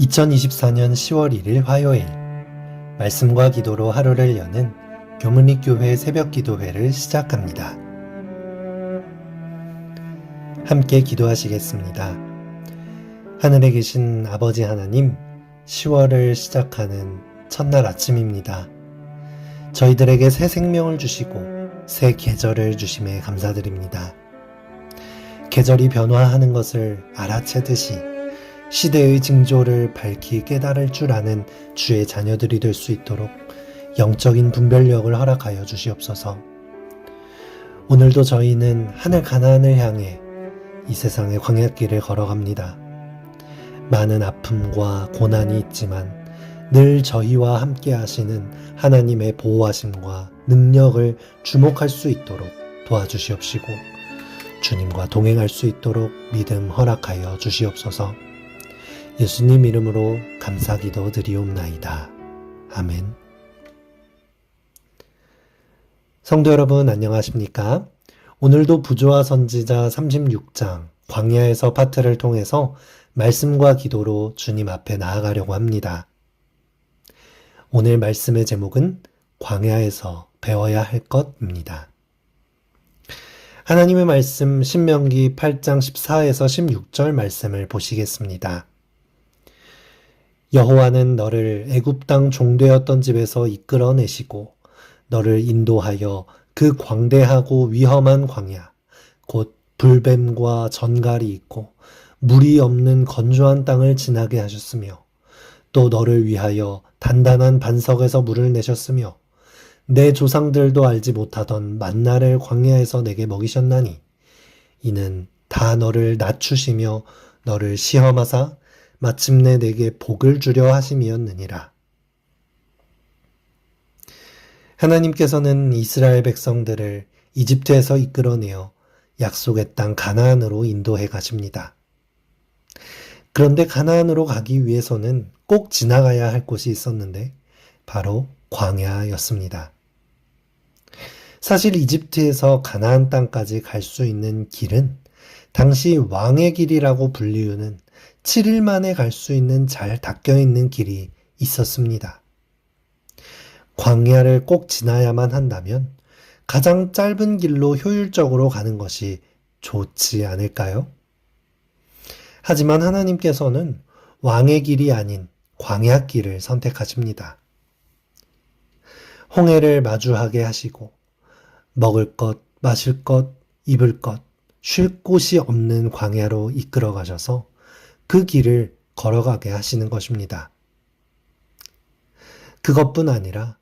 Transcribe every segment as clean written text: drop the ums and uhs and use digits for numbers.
2024년 10월 1일 화요일 말씀과 기도로 하루를 여는 교문리교회 새벽기도회를 시작합니다. 함께 기도하시겠습니다. 하늘에 계신 아버지 하나님, 10월을 시작하는 첫날 아침입니다. 저희들에게 새 생명을 주시고 새 계절을 주심에 감사드립니다. 계절이 변화하는 것을 알아채듯이 시대의 징조를 밝히 깨달을 줄 아는 주의 자녀들이 될 수 있도록 영적인 분별력을 허락하여 주시옵소서. 오늘도 저희는 하늘 가나안을 향해 이 세상의 광야길을 걸어갑니다. 많은 아픔과 고난이 있지만 늘 저희와 함께 하시는 하나님의 보호하심과 능력을 주목할 수 있도록 도와주시옵시고 주님과 동행할 수 있도록 믿음 허락하여 주시옵소서. 예수님 이름으로 감사기도 드리옵나이다. 아멘. 성도 여러분 안녕하십니까? 오늘도 부조와 선지자 36장 광야에서 파트를 통해서 말씀과 기도로 주님 앞에 나아가려고 합니다. 오늘 말씀의 제목은 광야에서 배워야 할 것입니다. 하나님의 말씀 신명기 8장 14에서 16절 말씀을 보시겠습니다. 여호와는 너를 애굽 땅 종되었던 집에서 이끌어내시고 너를 인도하여 그 광대하고 위험한 광야 곧 불뱀과 전갈이 있고 물이 없는 건조한 땅을 지나게 하셨으며 또 너를 위하여 단단한 반석에서 물을 내셨으며 내 조상들도 알지 못하던 만나를 광야에서 내게 먹이셨나니 이는 다 너를 낮추시며 너를 시험하사 마침내 내게 복을 주려 하심이었느니라. 하나님께서는 이스라엘 백성들을 이집트에서 이끌어내어 약속의 땅 가나안으로 인도해 가십니다. 그런데 가나안으로 가기 위해서는 꼭 지나가야 할 곳이 있었는데 바로 광야였습니다. 사실 이집트에서 가나안 땅까지 갈 수 있는 길은 당시 왕의 길이라고 불리우는 7일 만에 갈 수 있는 잘 닦여있는 길이 있었습니다. 광야를 꼭 지나야만 한다면 가장 짧은 길로 효율적으로 가는 것이 좋지 않을까요? 하지만 하나님께서는 왕의 길이 아닌 광야길을 선택하십니다. 홍해를 마주하게 하시고 먹을 것, 마실 것, 입을 것, 쉴 곳이 없는 광야로 이끌어 가셔서 그 길을 걸어가게 하시는 것입니다. 그것뿐 아니라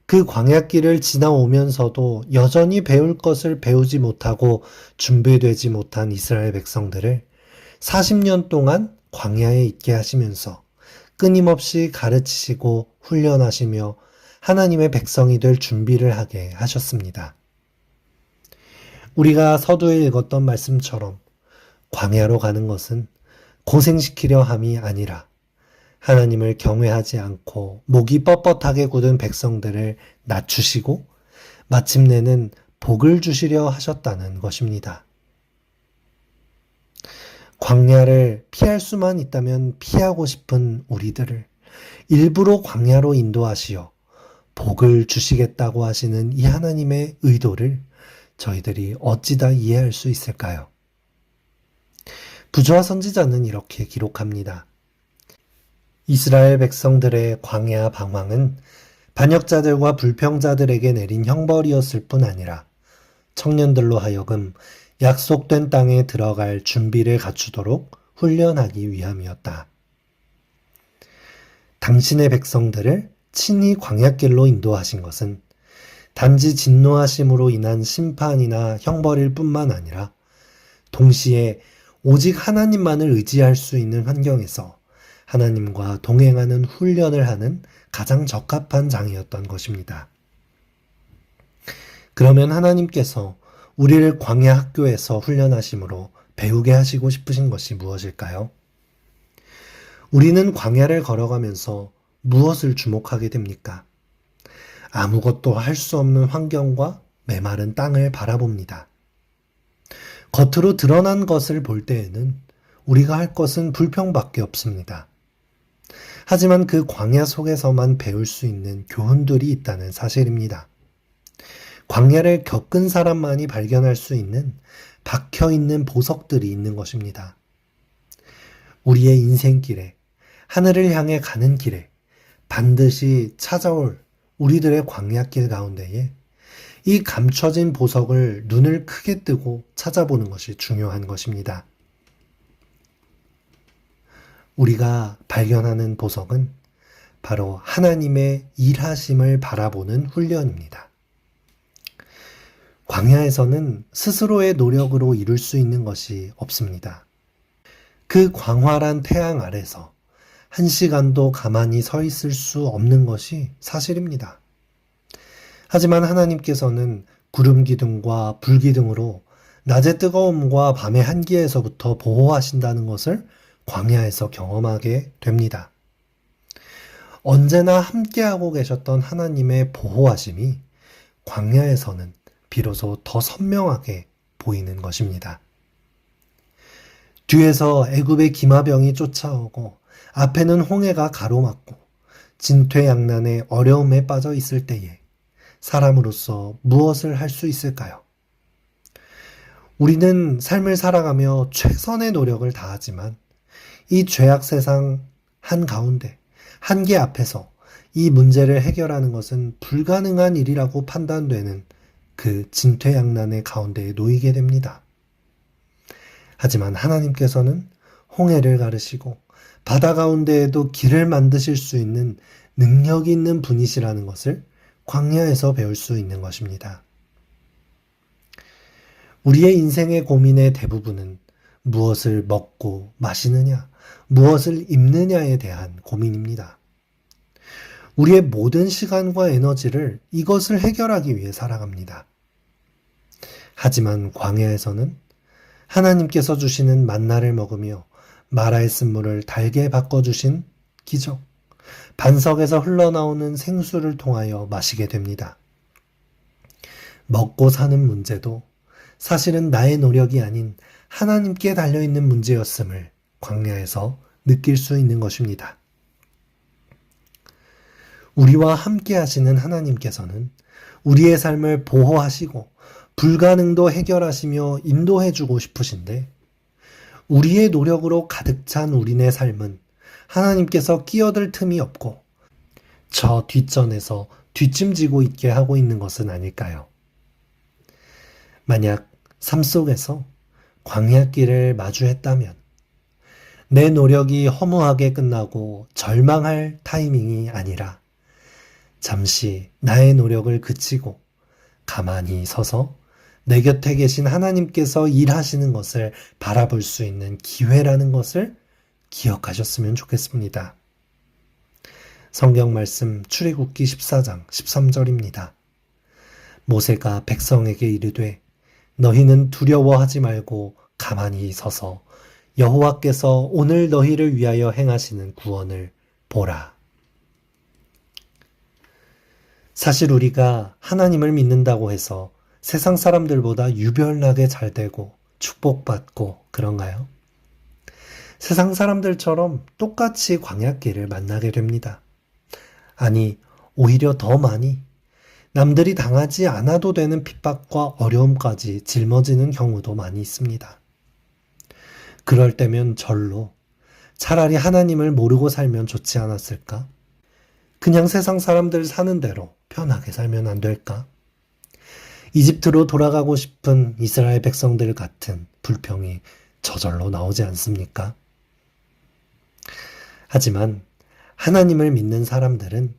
그 광야길을 지나오면서도 여전히 배울 것을 배우지 못하고 준비되지 못한 이스라엘 백성들을 40년 동안 광야에 있게 하시면서 끊임없이 가르치시고 훈련하시며 하나님의 백성이 될 준비를 하게 하셨습니다. 우리가 서두에 읽었던 말씀처럼 광야로 가는 것은 고생시키려 함이 아니라 하나님을 경외하지 않고 목이 뻣뻣하게 굳은 백성들을 낮추시고 마침내는 복을 주시려 하셨다는 것입니다. 광야를 피할 수만 있다면 피하고 싶은 우리들을 일부러 광야로 인도하시어 복을 주시겠다고 하시는 이 하나님의 의도를 저희들이 어찌다 이해할 수 있을까요? 부조와 선지자는 이렇게 기록합니다. 이스라엘 백성들의 광야 방황은 반역자들과 불평자들에게 내린 형벌이었을 뿐 아니라 청년들로 하여금 약속된 땅에 들어갈 준비를 갖추도록 훈련하기 위함이었다. 당신의 백성들을 친히 광야길로 인도하신 것은 단지 진노하심으로 인한 심판이나 형벌일 뿐만 아니라 동시에 오직 하나님만을 의지할 수 있는 환경에서 하나님과 동행하는 훈련을 하는 가장 적합한 장이었던 것입니다. 그러면 하나님께서 우리를 광야 학교에서 훈련하심으로 배우게 하시고 싶으신 것이 무엇일까요? 우리는 광야를 걸어가면서 무엇을 주목하게 됩니까? 아무것도 할 수 없는 환경과 메마른 땅을 바라봅니다. 겉으로 드러난 것을 볼 때에는 우리가 할 것은 불평밖에 없습니다. 하지만 그 광야 속에서만 배울 수 있는 교훈들이 있다는 사실입니다. 광야를 겪은 사람만이 발견할 수 있는 박혀 있는 보석들이 있는 것입니다. 우리의 인생길에, 하늘을 향해 가는 길에 반드시 찾아올 우리들의 광야길 가운데에 이 감춰진 보석을 눈을 크게 뜨고 찾아보는 것이 중요한 것입니다. 우리가 발견하는 보석은 바로 하나님의 일하심을 바라보는 훈련입니다. 광야에서는 스스로의 노력으로 이룰 수 있는 것이 없습니다. 그 광활한 태양 아래서 1시간도 가만히 서 있을 수 없는 것이 사실입니다. 하지만 하나님께서는 구름 기둥과 불 기둥으로 낮의 뜨거움과 밤의 한기에서부터 보호하신다는 것을 광야에서 경험하게 됩니다. 언제나 함께하고 계셨던 하나님의 보호하심이 광야에서는 비로소 더 선명하게 보이는 것입니다. 뒤에서 애굽의 기마병이 쫓아오고 앞에는 홍해가 가로막고 진퇴양난의 어려움에 빠져 있을 때에 사람으로서 무엇을 할 수 있을까요? 우리는 삶을 살아가며 최선의 노력을 다하지만 이 죄악 세상 한가운데, 한계 앞에서 이 문제를 해결하는 것은 불가능한 일이라고 판단되는 그 진퇴양난의 가운데에 놓이게 됩니다. 하지만 하나님께서는 홍해를 가르시고 바다 가운데에도 길을 만드실 수 있는 능력이 있는 분이시라는 것을 광야에서 배울 수 있는 것입니다. 우리의 인생의 고민의 대부분은 무엇을 먹고 마시느냐, 무엇을 입느냐에 대한 고민입니다. 우리의 모든 시간과 에너지를 이것을 해결하기 위해 살아갑니다. 하지만 광야에서는 하나님께서 주시는 만나를 먹으며 마라의 쓴물을 달게 바꿔주신 기적, 반석에서 흘러나오는 생수를 통하여 마시게 됩니다. 먹고 사는 문제도 사실은 나의 노력이 아닌 하나님께 달려있는 문제였음을 광야에서 느낄 수 있는 것입니다. 우리와 함께 하시는 하나님께서는 우리의 삶을 보호하시고 불가능도 해결하시며 인도해주고 싶으신데 우리의 노력으로 가득 찬 우리네 삶은 하나님께서 끼어들 틈이 없고 저 뒷전에서 뒷짐지고 있게 하고 있는 것은 아닐까요? 만약 삶 속에서 광야길을 마주했다면 내 노력이 허무하게 끝나고 절망할 타이밍이 아니라 잠시 나의 노력을 그치고 가만히 서서 내 곁에 계신 하나님께서 일하시는 것을 바라볼 수 있는 기회라는 것을 기억하셨으면 좋겠습니다. 성경 말씀 출애굽기 14장 13절입니다. 모세가 백성에게 이르되 너희는 두려워하지 말고 가만히 서서 여호와께서 오늘 너희를 위하여 행하시는 구원을 보라. 사실 우리가 하나님을 믿는다고 해서 세상 사람들보다 유별나게 잘 되고 축복받고 그런가요? 세상 사람들처럼 똑같이 광야길을 만나게 됩니다. 아니, 오히려 더 많이 남들이 당하지 않아도 되는 핍박과 어려움까지 짊어지는 경우도 많이 있습니다. 그럴 때면 절로 차라리 하나님을 모르고 살면 좋지 않았을까? 그냥 세상 사람들 사는 대로 편하게 살면 안 될까? 이집트로 돌아가고 싶은 이스라엘 백성들 같은 불평이 저절로 나오지 않습니까? 하지만 하나님을 믿는 사람들은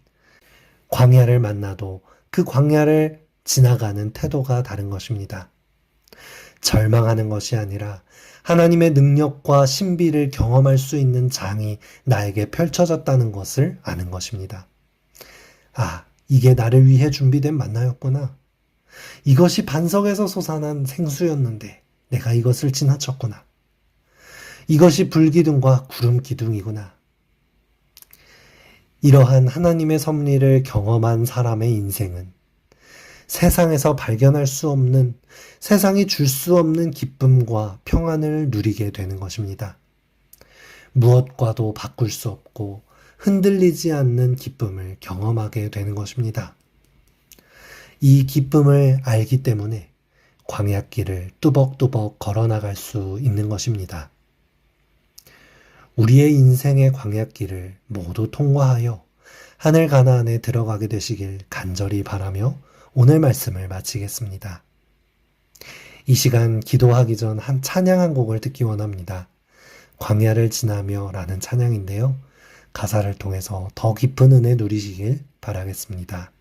광야를 만나도 그 광야를 지나가는 태도가 다른 것입니다. 절망하는 것이 아니라 하나님의 능력과 신비를 경험할 수 있는 장이 나에게 펼쳐졌다는 것을 아는 것입니다. 아, 이게 나를 위해 준비된 만나였구나. 이것이 반석에서 솟아난 생수였는데 내가 이것을 지나쳤구나. 이것이 불기둥과 구름 기둥이구나. 이러한 하나님의 섭리를 경험한 사람의 인생은 세상에서 발견할 수 없는, 세상이 줄 수 없는 기쁨과 평안을 누리게 되는 것입니다. 무엇과도 바꿀 수 없고 흔들리지 않는 기쁨을 경험하게 되는 것입니다. 이 기쁨을 알기 때문에 광야길을 뚜벅뚜벅 걸어나갈 수 있는 것입니다. 우리의 인생의 광야길을 모두 통과하여 하늘 가나안에 들어가게 되시길 간절히 바라며 오늘 말씀을 마치겠습니다. 이 시간 기도하기 전 한 찬양 한 곡을 듣기 원합니다. 광야를 지나며 라는 찬양인데요. 가사를 통해서 더 깊은 은혜 누리시길 바라겠습니다.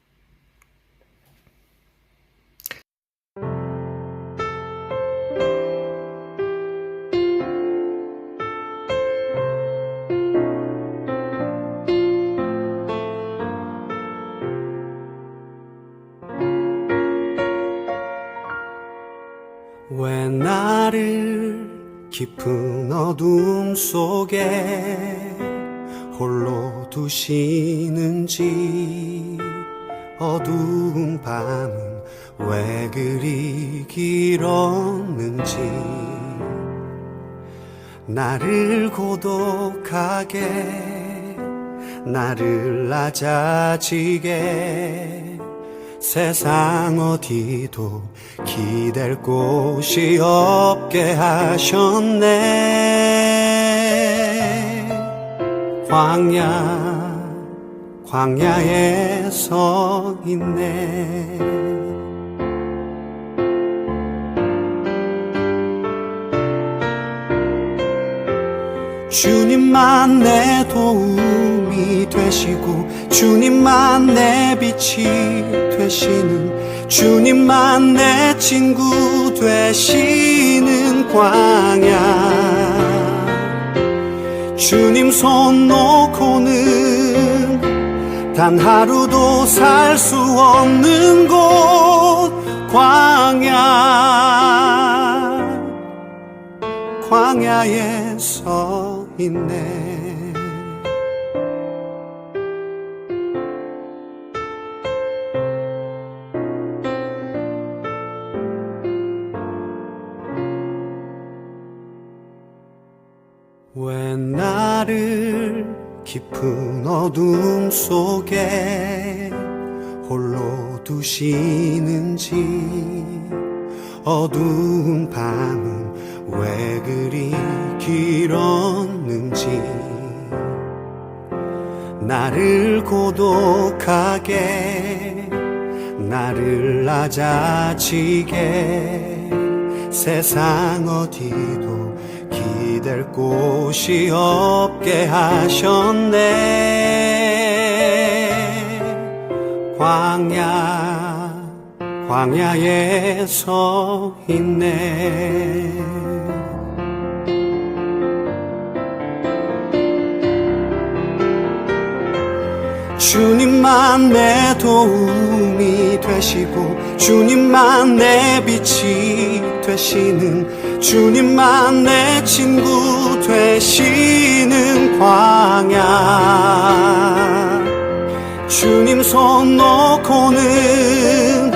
왜 나를 깊은 어둠 속에 홀로 두시는지, 어두운 밤은 왜 그리 길었는지, 나를 고독하게, 나를 낮아지게, 세상 어디도 기댈 곳이 없게 하셨네. 광야에 서 있네. 주님만 내 도움이 되시고, 주님만 내 빛이 되시는, 주님만 내 친구 되시는 광야. 주님 손 놓고는 단 하루도 살 수 없는 곳, 광야에 서 있네. 왜 나를 깊은 어둠 속에 홀로 두시는지, 어두운 밤은 왜 그리 길었는지, 나를 고독하게, 나를 낮아지게, 세상 어디도 기댈 곳이 없게 하셨네. 광야에 서 있네. 주님만 내 도움이 되시고, 주님만 내 빛이 되시는, 주님만 내 친구 되시는 광야. 주님 손 놓고는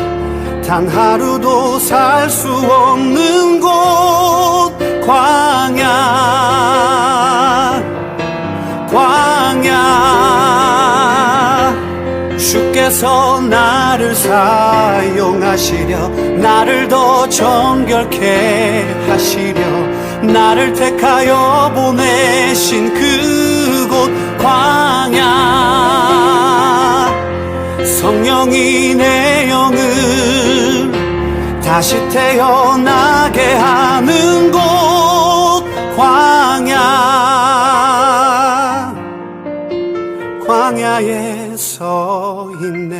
단 하루도 살 수 없는 곳, 광야. 주께서 나를 사용하시려, 나를 더 정결케 하시려, 나를 택하여 보내신 그곳 광야. 성령이 내 영을 다시 태어나게 하는 곳, 광야에 서 있네.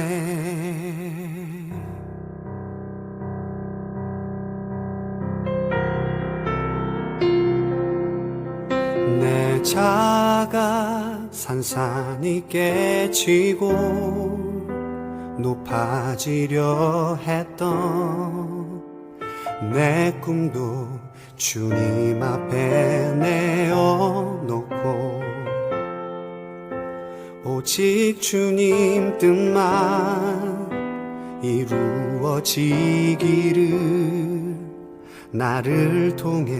내 자가 산산이 깨지고 높아지려 했던 내 꿈도 주님 앞에 내어놓고, 오직 주님 뜻만 이루어지기를, 나를 통해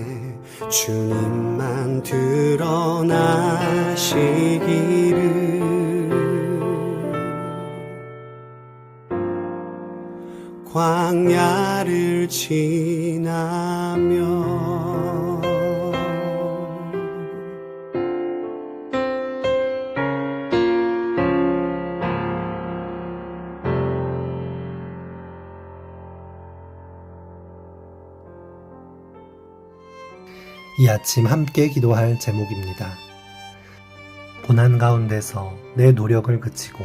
주님만 드러나시기를, 광야를 지나며 이 아침 함께 기도할 제목입니다. 고난 가운데서 내 노력을 그치고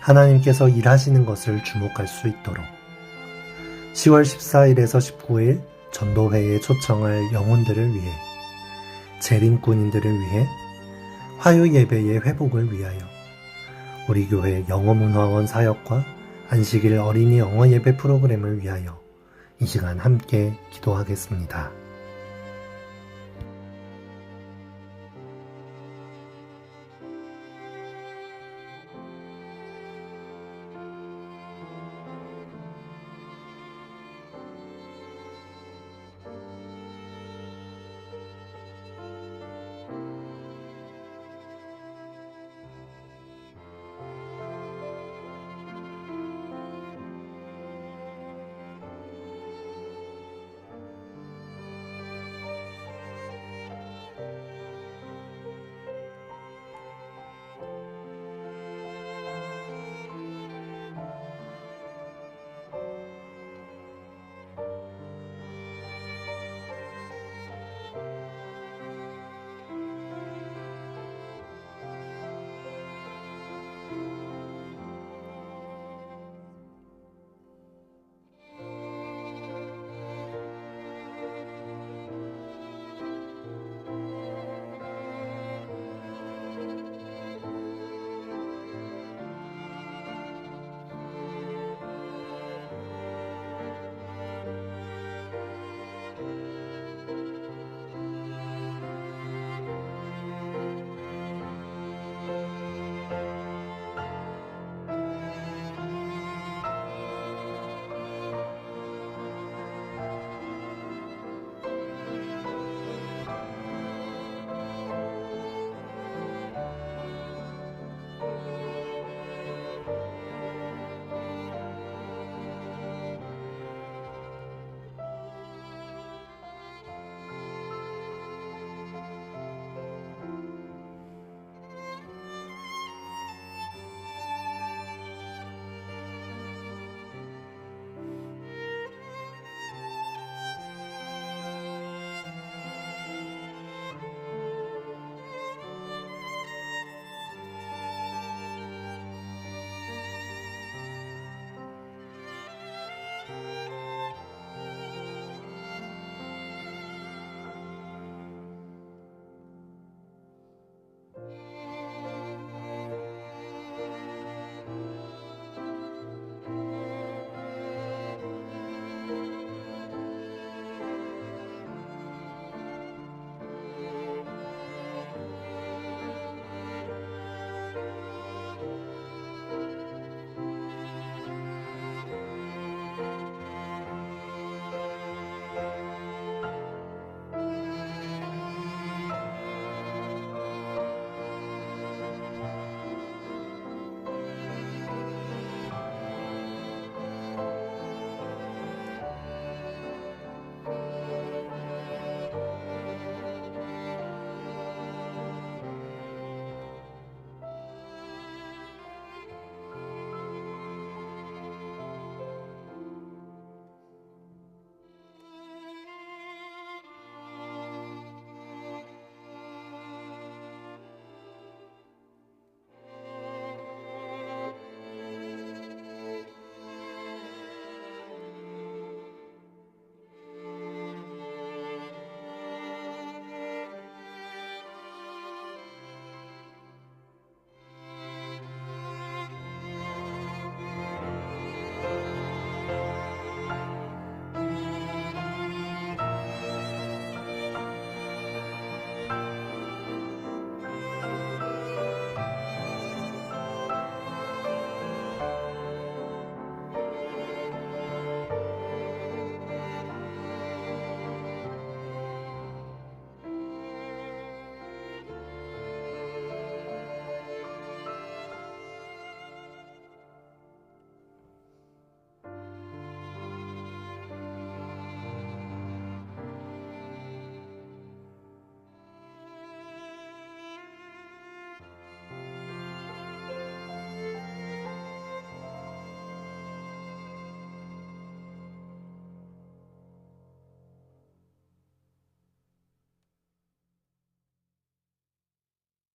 하나님께서 일하시는 것을 주목할 수 있도록 10월 14일에서 19일 전도회에 초청할 영혼들을 위해, 재림꾼인들을 위해, 화요 예배의 회복을 위하여, 우리 교회 영어문화원 사역과 안식일 어린이 영어 예배 프로그램을 위하여 이 시간 함께 기도하겠습니다.